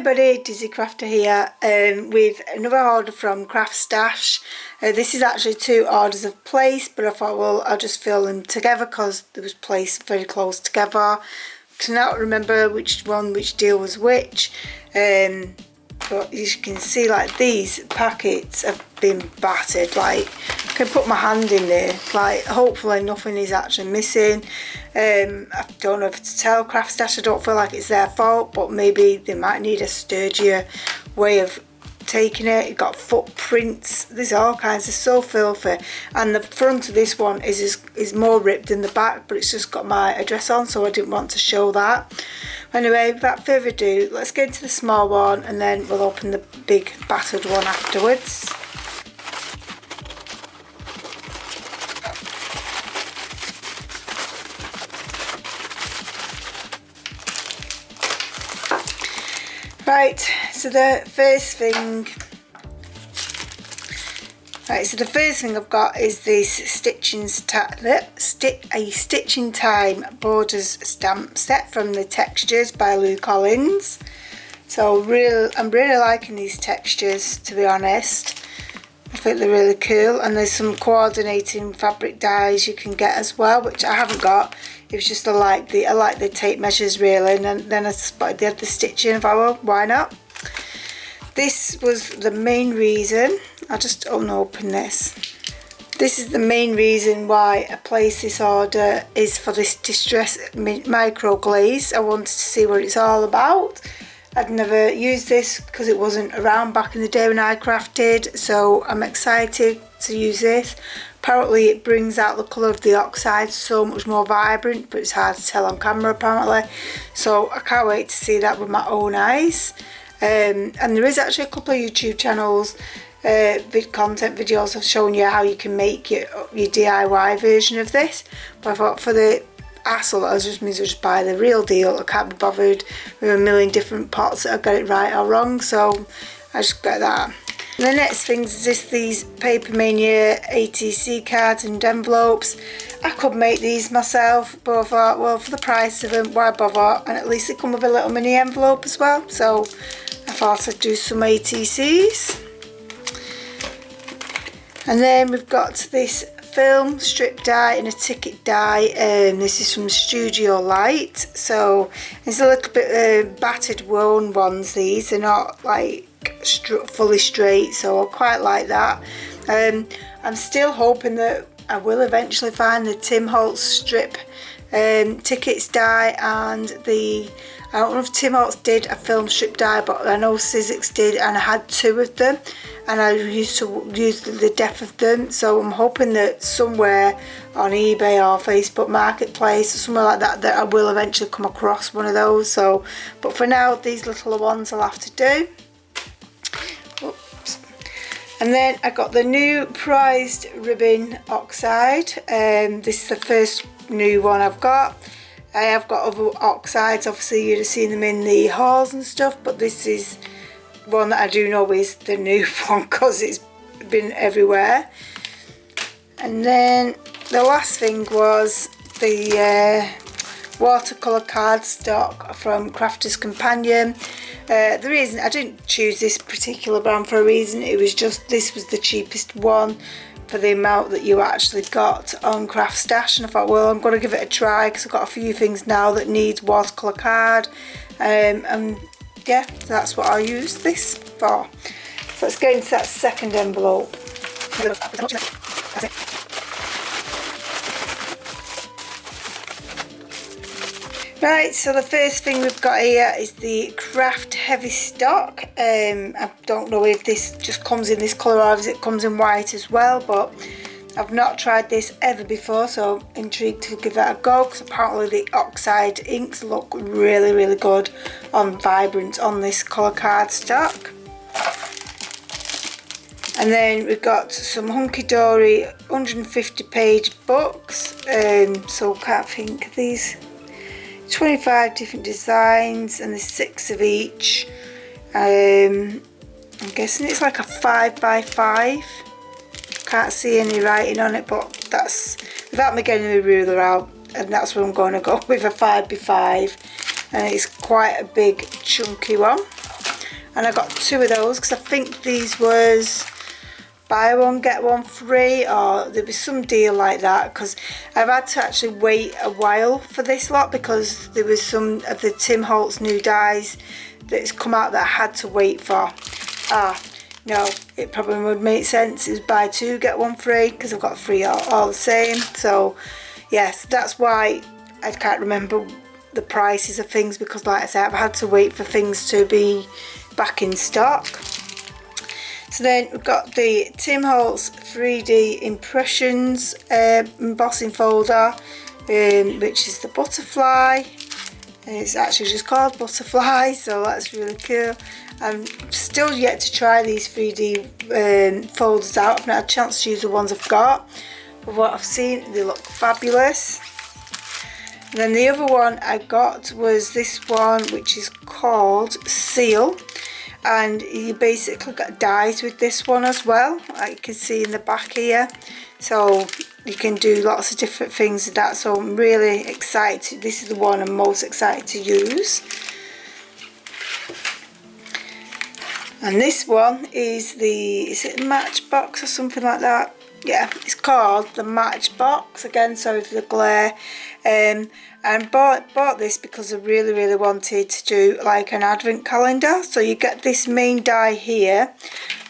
everybody, Dizzy Crafter here with another order from Craft Stash. This is actually 2 orders of placed, but I thought, well, I'll just fill them together because they was placed very close together. Cannot remember which deal was which, but as you can see, like, these packets have been battered. Like, I can put my hand in there, like, hopefully nothing is actually missing. I don't know if to tell Craft Stash, I don't feel like it's their fault, but maybe they might need a sturdier way of taking it. It got footprints, there's all kinds, it's so filthy. And the front of this one is more ripped than the back, but it's just got my address on, so I didn't want to show that. Anyway, without further ado, let's get into the small one and then we'll open the big battered one afterwards. Right, so the first thing I've got is this Stitching Time Borders stamp set from the Textures by Lou Collins. So I'm really liking these textures, to be honest. I think they're really cool, and there's some coordinating fabric dies you can get as well, which I haven't got. It was just I like the tape measures really, and then I spotted they had the stitching. I thought, well, why not? This was the main reason. I'll just unopen this. This is the main reason why I placed this order, is for this Distress Micro Glaze. I wanted to see what it's all about. I'd never used this because it wasn't around back in the day when I crafted, so I'm excited to use this. Apparently it brings out the colour of the oxide so much more vibrant, but it's hard to tell on camera apparently. So I can't wait to see that with my own eyes. And there is actually a couple of YouTube channels, content videos of showing you how you can make your DIY version of this. But I thought for the hassle, I just buy the real deal. I can't be bothered with a million different pots that I get it right or wrong, so I just get that. And the next thing is these Paper Mania ATC cards and envelopes. I could make these myself, but I thought, well, for the price of them, why bother? And at least they come with a little mini envelope as well, so I thought I'd do some ATCs. And then we've got this film strip die and a ticket die. This is from Studio Light, so it's a little bit battered worn ones. These are not like fully straight, so I quite like that. I'm still hoping that I will eventually find the Holtz strip tickets die, and I don't know if Holtz did a film strip die, but I know Sizzix did, and I had 2 of them, and I used to use the depth of them. So I'm hoping that somewhere on eBay or Facebook Marketplace or somewhere like that, that I will eventually come across one of those. So, but for now, these little ones I'll have to do. Oops. And then I got the new prized ribbon oxide. This is the first new one I've got. I have got other oxides, obviously you'd have seen them in the hauls and stuff, but this is one that I do know is the new one because it's been everywhere. And then the last thing was the watercolour cardstock from Crafter's Companion. The reason I didn't choose this particular brand for a reason, it was just this was the cheapest one for the amount that you actually got on Craft Stash, and I thought, well, I'm going to give it a try because I've got a few things now that need watercolour card, and yeah, that's what I'll use this for. So let's get into that second envelope. Right, so the first thing we've got here is the Craft Heavy Stock. I don't know if this just comes in this colour or if it comes in white as well, but I've not tried this ever before, so I'm intrigued to give that a go because apparently the oxide inks look really, really good on vibrant on this colour cardstock. And then we've got some hunky dory 150 page books, so can't think of these. 25 different designs, and there's 6 of each. I'm guessing it's like a 5x5. Can't see any writing on it, but that's, without me getting the ruler out, and that's what I'm going to go with, a 5x5, and it's quite a big chunky one. and I got 2 of those because I think these was buy one get one free, or there was some deal like that, because I've had to actually wait a while for this lot because there was some of the Tim Holtz new dies that's come out that I had to wait for. No, it probably would make sense is buy 2 get 1 free, because I've got 3 all the same. So yes, that's why I can't remember the prices of things, because like I said, I've had to wait for things to be back in stock. So then we've got the Tim Holtz 3D Impressions embossing folder, which is the butterfly. And it's actually just called Butterfly, so that's really cool. I'm still yet to try these 3D folders out. I've not had a chance to use the ones I've got, but what I've seen, they look fabulous. And then the other one I got was this one, which is called Seal. And you basically got dies with this one as well, like you can see in the back here. So you can do lots of different things with that, so I'm really excited. This is the one I'm most excited to use. And this one is it Matchbox or something like that? Yeah, it's called the Matchbox. Again, sorry for the glare. And bought this because I really wanted to do like an advent calendar. So you get this main die here,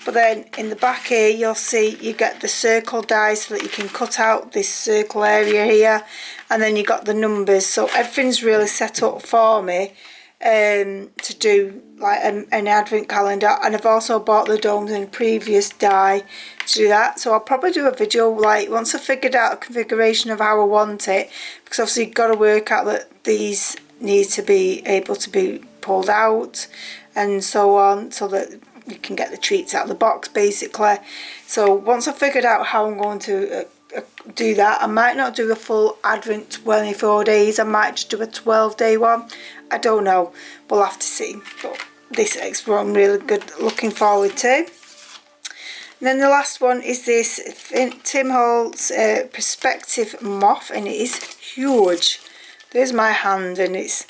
but then in the back here you'll see you get the circle die so that you can cut out this circle area here, and then you got the numbers. So everything's really set up for me to do like an advent calendar. And I've also bought the domes in previous die to do that, so I'll probably do a video like once I figured out a configuration of how I want it, because obviously you've got to work out that these need to be able to be pulled out and so on, so that you can get the treats out of the box basically. So once I figured out how I'm going to do that, I might not do a full advent 24 days, I might just do a 12-day one. I don't know, we'll have to see, but this is what I'm really looking forward to. And then the last one is this Tim Holtz Perspective Moth, and it is huge. There's my hand, and it's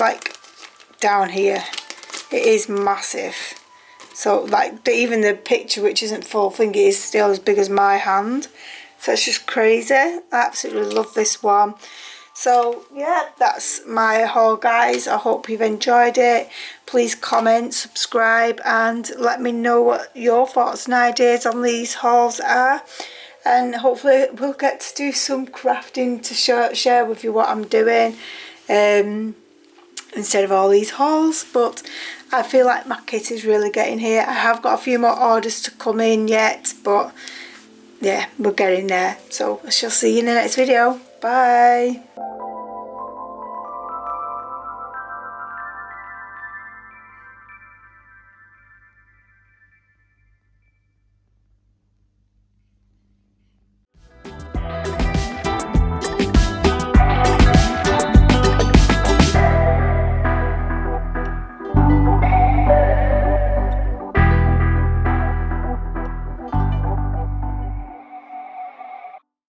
like down here. It is massive. So like even the picture, which isn't full thing, is still as big as my hand. So it's just crazy. I absolutely love this one. So yeah, that's my haul, guys. I hope you've enjoyed it. Please comment, subscribe, and let me know what your thoughts and ideas on these hauls are. And hopefully we'll get to do some crafting to share with you what I'm doing instead of all these hauls. But I feel like my kit is really getting here. I have got a few more orders to come in yet, but yeah, we're getting there. So I shall see you in the next video. Bye.